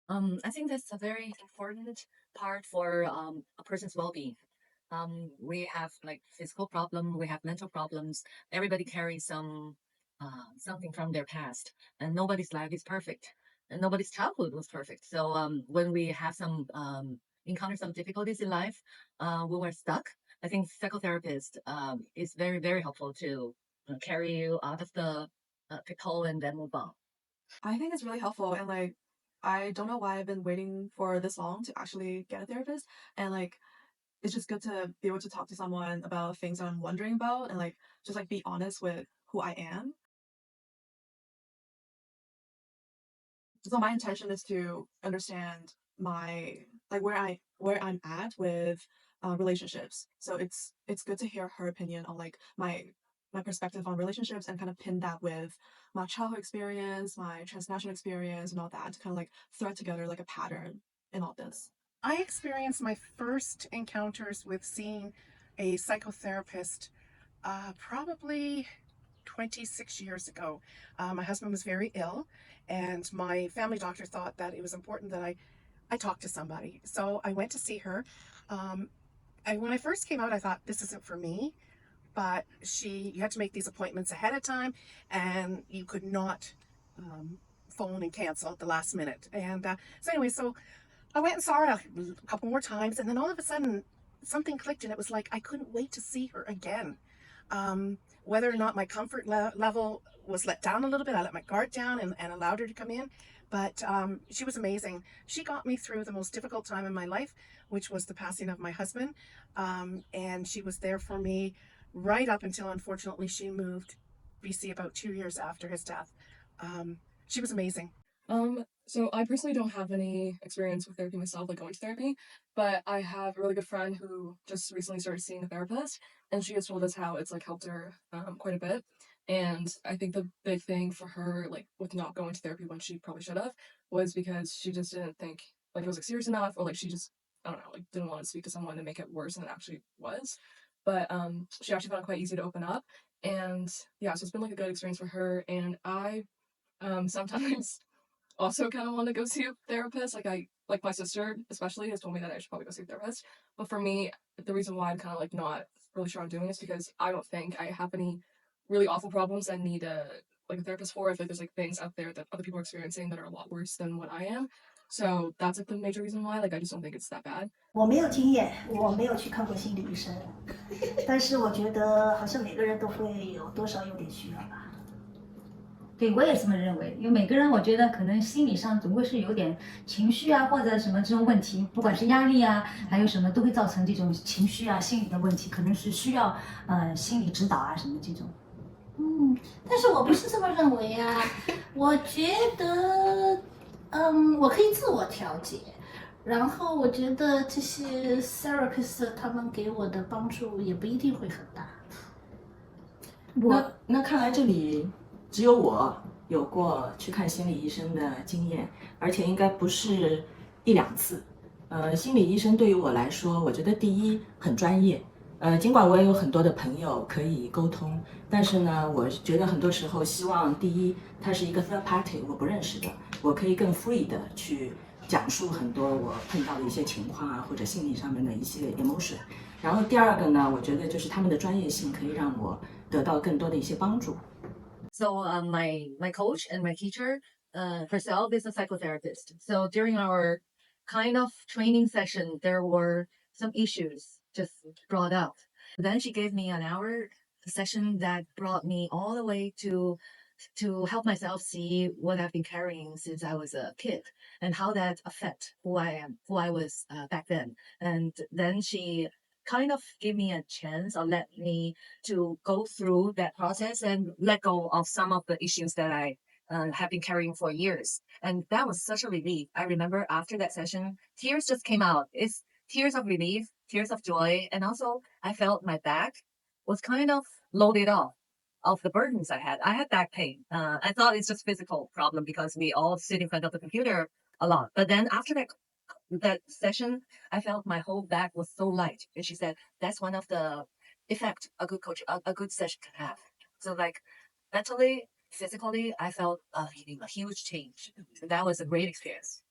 I think that's a very important part for a person's well-being. We have like physical problem, we have mental problems. Everybody carries something from their past, and nobody's life is perfect, and nobody's childhood was perfect. So when we have some encounter some difficulties in life, when we're stuck, I think psychotherapist is very helpful to carry you out of the pitfall and then move on. I think it's really helpful and I don't know why I've been waiting for this long to actually get a therapist and it's just good to be able to talk to someone about things that I'm wondering about and just be honest with who I am. So my intention is to understand my where I'm at with relationships. So it's good to hear her opinion on my perspective on relationships and kind of pin that with my childhood experience, my transnational experience, and all that to kind of thread together like a pattern in all this. I experienced my first encounters with seeing a psychotherapist probably 26 years ago. My husband was very ill, and my family doctor thought that it was important that I talk to somebody. So I went to see her. When I first came out, I thought, this isn't for me. But you had to make these appointments ahead of time, and you could not phone and cancel at the last minute. And so I went and saw her a couple more times, and then all of a sudden something clicked, and it was like I couldn't wait to see her again. Whether or not my comfort level was let down a little bit, I let my guard down and allowed her to come in. But she was amazing. She got me through the most difficult time in my life, which was the passing of my husband. And she was there for me right up until, unfortunately, she moved BC about 2 years after his death. She was amazing. So I personally don't have any experience with therapy myself, like going to therapy, but I have a really good friend who just recently started seeing a therapist, and she has told us how it's helped her quite a bit. And I think the big thing for her, with not going to therapy when she probably should have, was because she just didn't think it was serious enough, or she just, I don't know, didn't want to speak to someone and make it worse than it actually was. But she actually found it quite easy to open up, and yeah, so it's been a good experience for her. And I sometimes also kind of want to go see a therapist. My sister especially has told me that I should probably go see a therapist. But for me, the reason why I'm kind of not really sure I'm doing is because I don't think I have any really awful problems that need a therapist for. If there's things out there that other people are experiencing that are a lot worse than what I am. So that's the major reason why. I just don't think it's that bad. 我没有经验，我没有去看过心理医生，但是我觉得好像每个人都会有多少有点需要吧。对，我也这么认为，因为每个人我觉得可能心理上总会是有点情绪啊，或者什么这种问题，不管是压力啊，还有什么都会造成这种情绪啊、心理的问题，可能是需要心理指导啊什么这种。但是我不是这么认为啊，我觉得，我可以自我调节，然后我觉得这些 therapist 他们给我的帮助也不一定会很大。那看来这里只有我有过去看心理医生的经验，而且应该不是1、2次。心理医生对于我来说，我觉得第一很专业。尽管我也有很多的朋友可以沟通，但是呢，我觉得很多时候希望第一，他是一个 third party， 我不认识的，我可以更 free 的去讲述很多我碰到的一些情况啊，或者心理上面的一些 emotion。然后第二个呢，我觉得就是他们的专业性可以让我得到更多的一些帮助。So my coach and my teacher herself is a psychotherapist. So during our kind of training session, there were some issues just brought up. Then she gave me an hour session that brought me all the way to help myself see what I've been carrying since I was a kid and how that affect who I am, who I was back then. And then she kind of gave me a chance or let me to go through that process and let go of some of the issues that I have been carrying for years. And that was such a relief. I remember after that session, tears just came out. It's tears of relief, tears of joy. And also I felt my back was kind of loaded off of the burdens I had. I had back pain. I thought it's just physical problem because we all sit in front of the computer a lot. But then after that session, I felt my whole back was so light. And she said, that's one of the effect a good coach, a good session can have. So mentally, physically, I felt a huge change. That was a great experience.